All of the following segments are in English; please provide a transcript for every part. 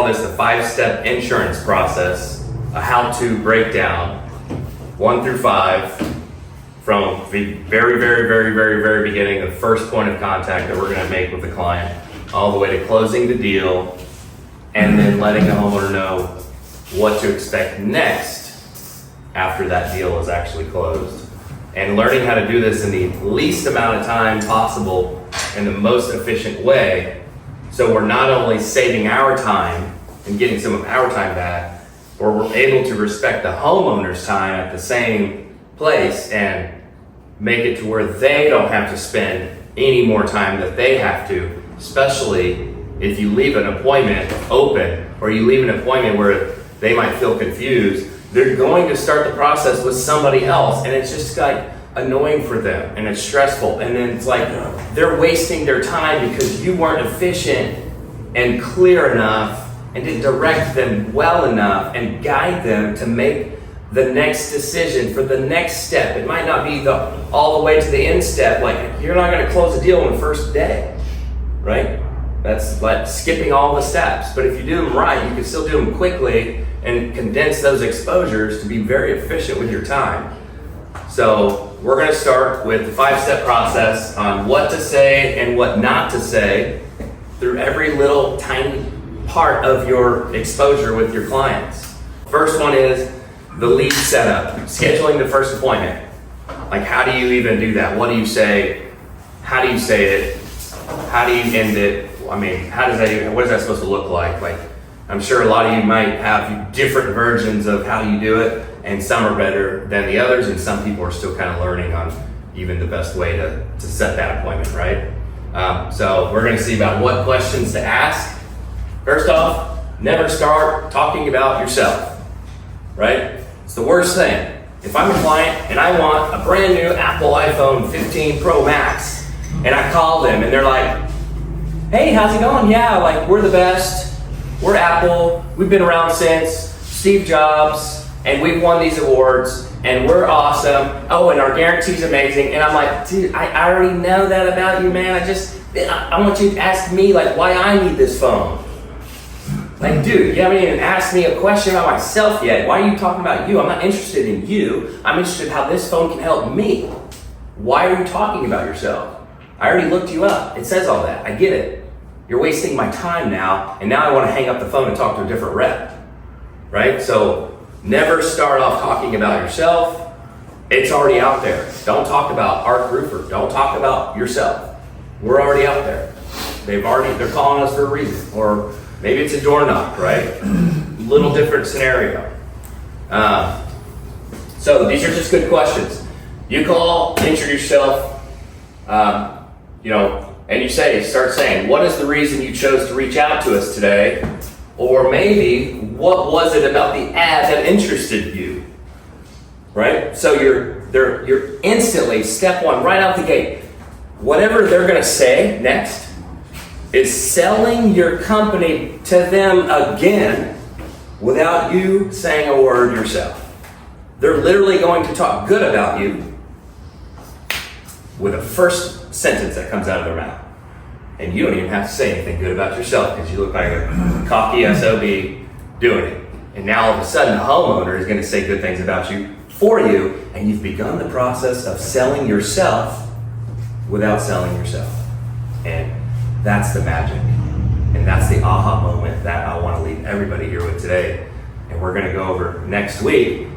call this the 5-step insurance process, a how-to breakdown, 1 through 5, from the very beginning, the first point of contact that we're going to make with the client, all the way to closing the deal, and then letting the homeowner know what to expect next after that deal is actually closed. And learning how to do this in the least amount of time possible in the most efficient way, so we're not only saving our time and getting some of our time back, or we're able to respect the homeowner's time at the same place and make it to where they don't have to spend any more time that they have to, especially if you leave an appointment open or you leave an appointment where they might feel confused. They're going to start the process with somebody else, and it's just like annoying for them, and it's stressful, and then it's like they're wasting their time because you weren't efficient and clear enough and didn't direct them well enough and guide them to make the next decision for the next step. It might not be all the way to the end step. Like, you're not going to close a deal on the first day, right? That's like skipping all the steps. But if you do them right, you can still do them quickly and condense those exposures to be very efficient with your time. So we're going to start with the 5-step process on what to say and what not to say through every little tiny part of your exposure with your clients. First one is the lead setup, scheduling the first appointment. Like, how do you even do that? What do you say? How do you say it? How do you end it? I mean, how does that even, what is that supposed to look like? Like, I'm sure a lot of you might have different versions of how you do it, and some are better than the others, and some people are still kind of learning on even the best way to set that appointment, right? So we're going to see about what questions to ask. First off, never start talking about yourself, right? It's the worst thing. If I'm a client and I want a brand new Apple iPhone 15 Pro Max, and I call them and they're like, hey, how's it going? Yeah, like, we're the best. We're Apple. We've been around since Steve Jobs, and we've won these awards, and we're awesome. Oh, and our guarantee's amazing. And I'm like, dude, I already know that about you, man. I want you to ask me, like, why I need this phone. Like, dude, you haven't even asked me a question about myself yet. Why are you talking about you? I'm not interested in you. I'm interested in how this phone can help me. Why are you talking about yourself? I already looked you up. It says all that. I get it. You're wasting my time now, and now I want to hang up the phone and talk to a different rep, right? So never start off talking about yourself. It's already out there. Don't talk about Art Roofer. Don't talk about yourself. We're already out there. They're calling us for a reason. Or maybe it's a door knock, right? Little different scenario. So these are just good questions. You call, introduce yourself, and you start saying, what is the reason you chose to reach out to us today? Or maybe, what was it about the ad that interested you? Right? So you're instantly, step one, right out the gate. Whatever they're gonna say next is selling your company to them again without you saying a word yourself. They're literally going to talk good about you with the first sentence that comes out of their mouth. And you don't even have to say anything good about yourself because you look like a cocky SOB doing it. And now all of a sudden the homeowner is going to say good things about you for you, and you've begun the process of selling yourself without selling yourself. And that's the magic. And that's the aha moment that I want to leave everybody here with today. And we're going to go over next week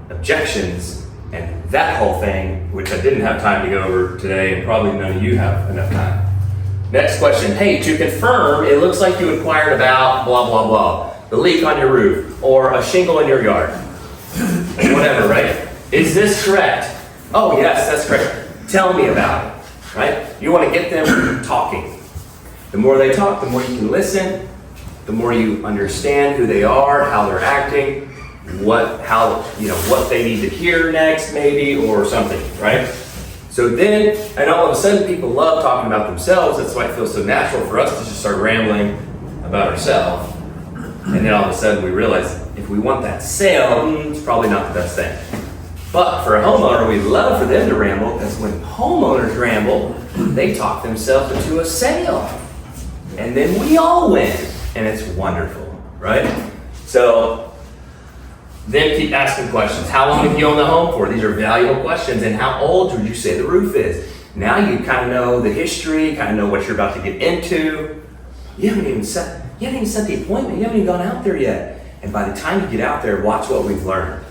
objections and that whole thing, which I didn't have time to go over today, and probably none of you have enough time. Next question. Hey, to confirm, it looks like you inquired about blah, blah, blah. The leak on your roof, or a shingle in your yard. Whatever, right? Is this correct? Oh, yes, that's correct. Tell me about it, right? You want to get them talking. The more they talk, the more you can listen, the more you understand who they are, how they're acting, what they need to hear next, maybe, or something, right? So then, and all of a sudden, people love talking about themselves. That's why it feels so natural for us to just start rambling about ourselves. And then all of a sudden, we realize if we want that sale, it's probably not the best thing. But for a homeowner, we love for them to ramble, because when homeowners ramble, they talk themselves into a sale. And then we all win, and it's wonderful. right? So then keep asking questions. How long have you owned the home for? These are valuable questions. And how old would you say the roof is? Now you kind of know the history, kind of know what you're about to get into. You haven't even set the appointment. You haven't even gone out there yet. And by the time you get out there, watch what we've learned.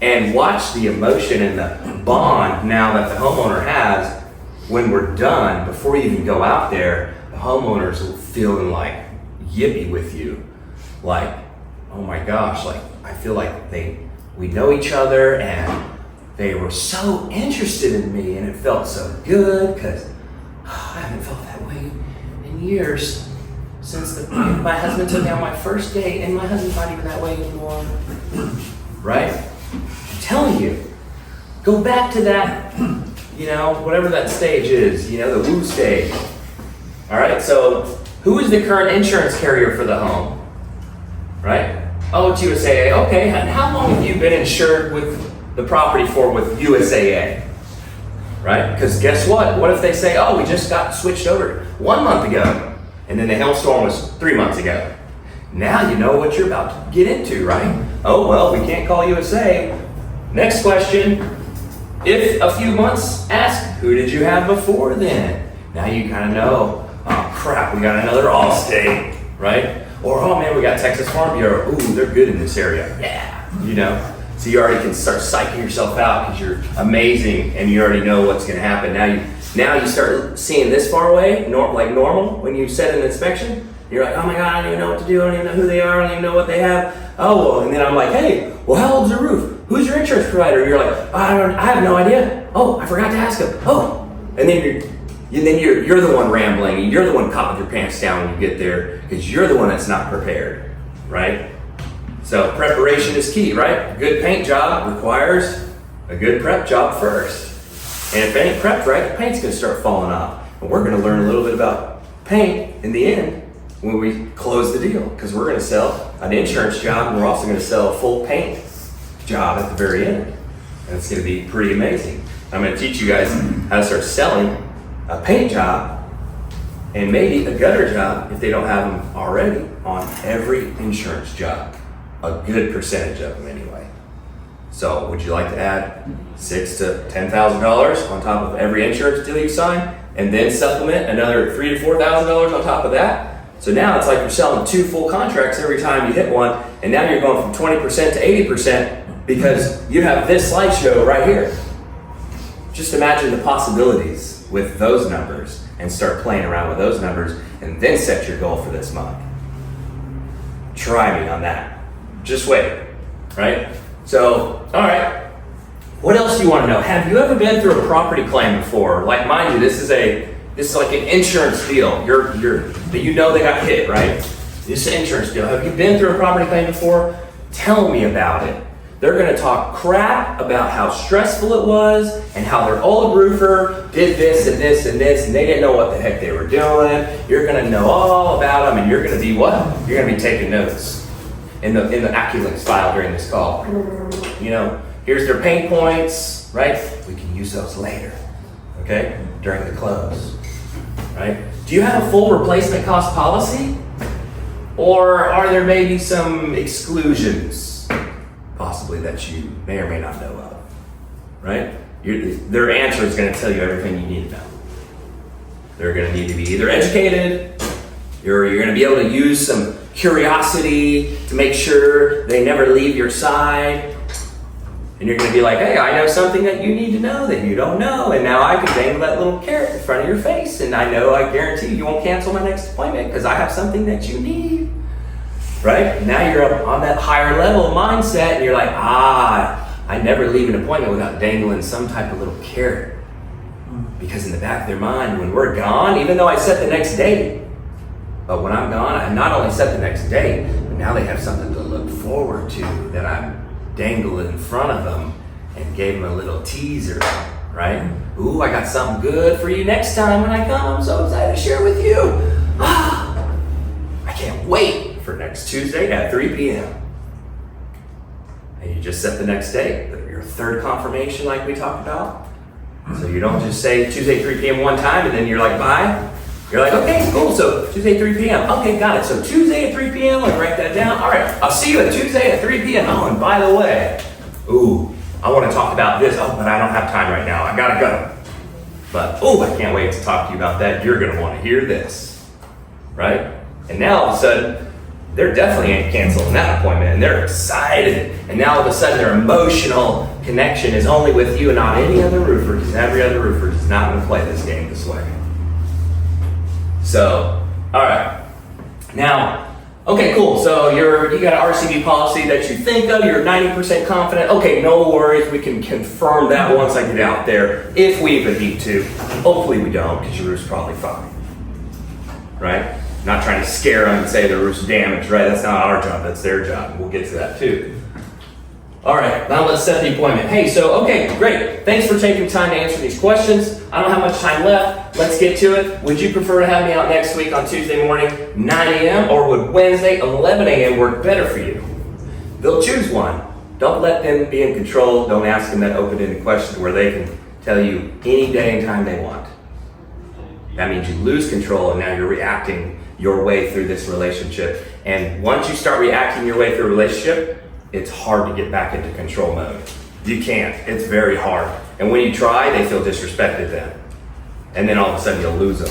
And watch the emotion and the bond now that the homeowner has when we're done. Before you even go out there, the homeowner's feeling like yippee with you. Like, oh my gosh, like I feel like we know each other and they were so interested in me and it felt so good because I haven't felt that way in years since my husband took me on my first date, and my husband's not even that way anymore. Right? I'm telling you, go back to that, whatever that stage is, the woo stage. All right, so who is the current insurance carrier for the home? Right? Oh, it's USAA. Okay, and how long have you been insured with the property for with USAA? Right? Because guess what? What if they say, oh, we just got switched over 1 month ago, and then the hailstorm was 3 months ago. Now you know what you're about to get into, right? Oh, well, we can't call USA. Next question. If a few months, ask, who did you have before then? Now you kind of know, oh crap, we got another Allstate, right? Or, oh man, we got Texas Farm Bureau. Ooh, they're good in this area. Yeah, So you already can start psyching yourself out because you're amazing and you already know what's going to happen. Now you start seeing this far away, like normal, when you set an inspection. You're like, oh my God, I don't even know what to do. I don't even know who they are. I don't even know what they have. Oh, well, and then I'm like, hey, well, how old's the roof? Who's your insurance provider? You're like, I have no idea. Oh, I forgot to ask him. Oh, and then you're the one rambling. You're the one caught with your pants down when you get there because you're the one that's not prepared, right? So preparation is key, right? A good paint job requires a good prep job first. And if it ain't prepped right, the paint's gonna start falling off. And we're gonna learn a little bit about paint in the end when we close the deal, because we're gonna sell an insurance job and we're also gonna sell a full paint job at the very end. And it's gonna be pretty amazing. I'm gonna teach you guys how to start selling a paint job and maybe a gutter job, if they don't have them already, on every insurance job. A good percentage of them anyway. So would you like to add $6,000 to $10,000 on top of every insurance deal you sign, and then supplement another $3,000 to $4,000 on top of that? So now it's like you're selling 2 full contracts every time you hit one, and now you're going from 20% to 80% because you have this slideshow right here. Just imagine the possibilities with those numbers and start playing around with those numbers, and then set your goal for this month. Try me on that. Just wait, right? So, all right. What else do you want to know? Have you ever been through a property claim before? Like, mind you, this is like an insurance deal. They got hit, right? This is an insurance deal. Have you been through a property claim before? Tell me about it. They're going to talk crap about how stressful it was and how their old roofer did this and this and this, and they didn't know what the heck they were doing. You're going to know all about them, and you're going to be what? You're going to be taking notes in the AccuLinks file during this call. Here's their pain points, right? We can use those later, okay? During the close, right? Do you have a full replacement cost policy? Or are there maybe some exclusions, possibly, that you may or may not know of, right? Their answer is going to tell you everything you need to know. They're going to need to be either educated, you're going to be able to use some curiosity to make sure they never leave your side. And you're going to be like, hey, I know something that you need to know that you don't know. And now I can dangle that little carrot in front of your face. And I guarantee you won't cancel my next appointment because I have something that you need. Right? Now you're up on that higher level mindset and you're like, I never leave an appointment without dangling some type of little carrot. Because in the back of their mind, when we're gone, even though I set the next date, but when I'm gone, I not only set the next date, but now they have something to look forward to that I'm dangling in front of them and gave them a little teaser, right? Ooh, I got something good for you next time when I come. I'm so excited to share with you. I can't wait for next Tuesday at 3 p.m. And you just set the next date, your third confirmation like we talked about. So you don't just say Tuesday 3 p.m. one time and then you're like, bye. You're like, okay, cool, so Tuesday 3 p.m. Okay, got it. So Tuesday at 3 p.m., I'll write that down. All right, I'll see you at Tuesday at 3 p.m. Oh, and by the way, I want to talk about this. Oh, but I don't have time right now. I gotta go. But, I can't wait to talk to you about that. You're gonna want to hear this, right? And now all of a sudden, they're definitely canceling that appointment and they're excited. And now all of a sudden their emotional connection is only with you and not any other roofer, because every other roofer is not going to play this game this way. So, all right. Now, okay, cool. So you got an RCB policy that you think of, you're 90% confident. Okay, no worries. We can confirm that once I get out there, if we even need to. Hopefully we don't, because your roof's probably fine. Right? Not trying to scare them and say the roof's damaged, right? That's not our job, that's their job. We'll get to that too. All right, now let's set the appointment. Hey, so, okay, great. Thanks for taking time to answer these questions. I don't have much time left. Let's get to it. Would you prefer to have me out next week on Tuesday morning, 9 a.m., or would Wednesday, 11 a.m. work better for you? They'll choose one. Don't let them be in control. Don't ask them that open-ended question where they can tell you any day and time they want. That means you lose control and now you're reacting your way through this relationship. And once you start reacting your way through a relationship, it's hard to get back into control mode. You can't. It's very hard. And when you try, they feel disrespected then. And then all of a sudden you'll lose them.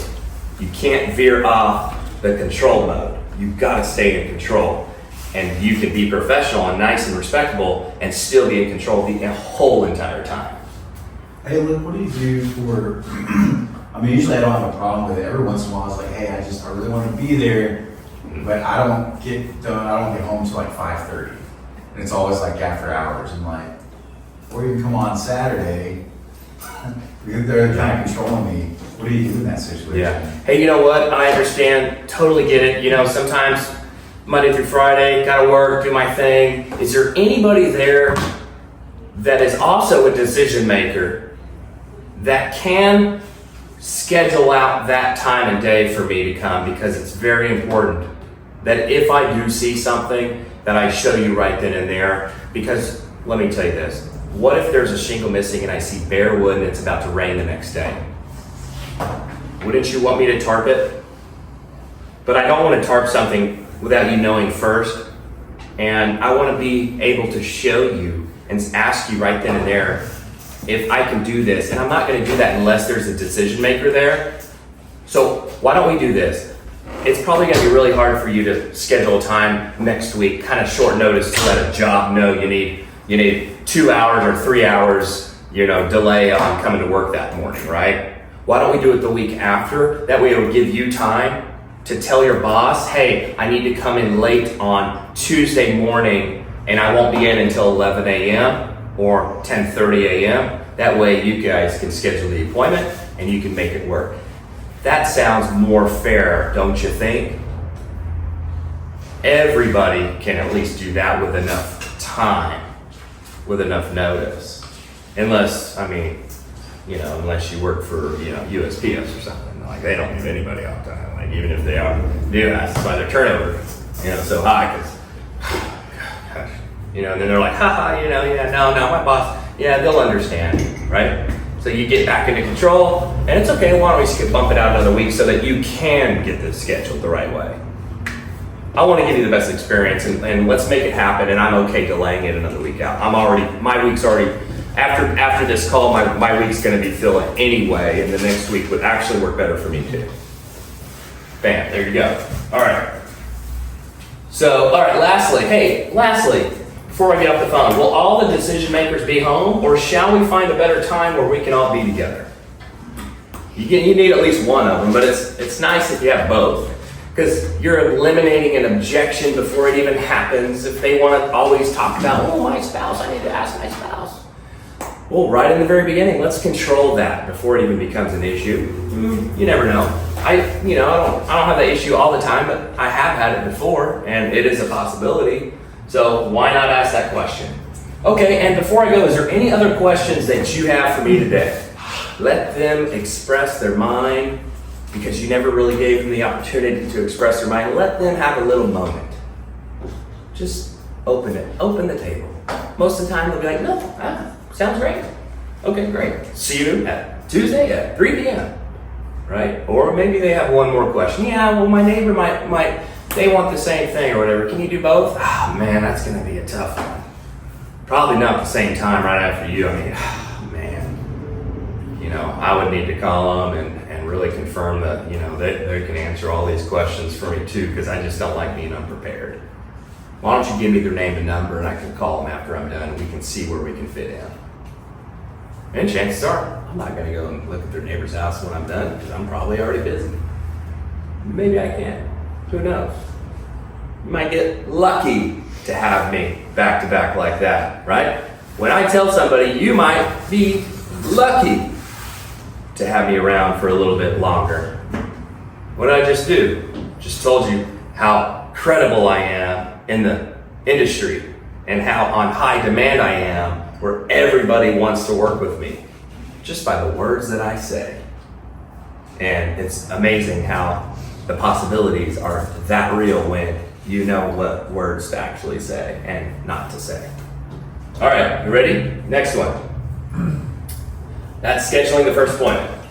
You can't veer off the control mode. You've got to stay in control. And you can be professional and nice and respectable and still be in control the whole entire time. Hey, look, what do you do for, I mean, usually I don't have a problem with it. Every once in a while, it's like, hey, I really want to be there, but I don't get home till like 5:30. And it's always like after hours. I'm like, or you can come on Saturday. They're kind of controlling me. What do you do in that situation? Yeah. Hey, you know what? I understand. Totally get it. You know, sometimes Monday through Friday, gotta work, do my thing. Is there anybody there that is also a decision maker that can schedule out that time and day for me to come? Because it's very important that if I do see something, that I show you right then and there. Because let me tell you this, what if there's a shingle missing and I see bare wood and it's about to rain the next day? Wouldn't you want me to tarp it? But I don't want to tarp something without you knowing first. And I want to be able to show you and ask you right then and there if I can do this. And I'm not going to do that unless there's a decision maker there. So why don't we do this? It's probably going to be really hard for you to schedule time next week, kind of short notice to let a job know you need 2 hours or 3 hours, delay on coming to work that morning, right? Why don't we do it the week after? That way it will give you time to tell your boss, hey, I need to come in late on Tuesday morning and I won't be in until 11 a.m. or 10:30 a.m. That way you guys can schedule the appointment and you can make it work. That sounds more fair, don't you think? Everybody can at least do that with enough time, with enough notice. Unless you work for, USPS or something. Like, they don't give anybody off time. Like, even if they do, that's why their turnover, so high. Cause, and then they're like, no, my boss, they'll understand, right? So you get back into control, and it's okay. Why don't we bump it out another week so that you can get this scheduled the right way? I want to give you the best experience, and let's make it happen. And I'm okay delaying it another week out. My week's already after this call. My week's going to be filling anyway, and the next week would actually work better for me too. Bam, there you go. All right. So, all right. Lastly. Before I get off the phone, will all the decision makers be home, or shall we find a better time where we can all be together? You need at least one of them, but it's nice if you have both, because you're eliminating an objection before it even happens. If they want to always talk about, my spouse, I need to ask my spouse. Well, right in the very beginning, let's control that before it even becomes an issue. You never know. I don't have that issue all the time, but I have had it before, and it is a possibility. So why not ask that question? Okay, and before I go, is there any other questions that you have for me today? Let them express their mind, because you never really gave them the opportunity to express their mind. Let them have a little moment. Just open the table. Most of the time they'll be like, no, sounds great. Okay, great. See you at Tuesday at 3 p.m. right? Or maybe they have one more question. Yeah, well, my neighbor might they want the same thing or whatever. Can you do both? Ah, man, that's going to be a tough one. Probably not at the same time right after you. I mean, man, you know, I would need to call them and really confirm that, you know, they can answer all these questions for me too, because I just don't like being unprepared. Why don't you give me their name and number and I can call them after I'm done and we can see where we can fit in. And chances are, I'm not going to go and look at their neighbor's house when I'm done because I'm probably already busy. Maybe I can. Who knows? You might get lucky to have me back to back like that, right? When I tell somebody, you might be lucky to have me around for a little bit longer. What did I just do? Just told you how credible I am in the industry and how on high demand I am, where everybody wants to work with me just by the words that I say. And it's amazing how the possibilities are that real when you know what words to actually say and not to say. All right, you ready? Next one. That's scheduling the first appointment.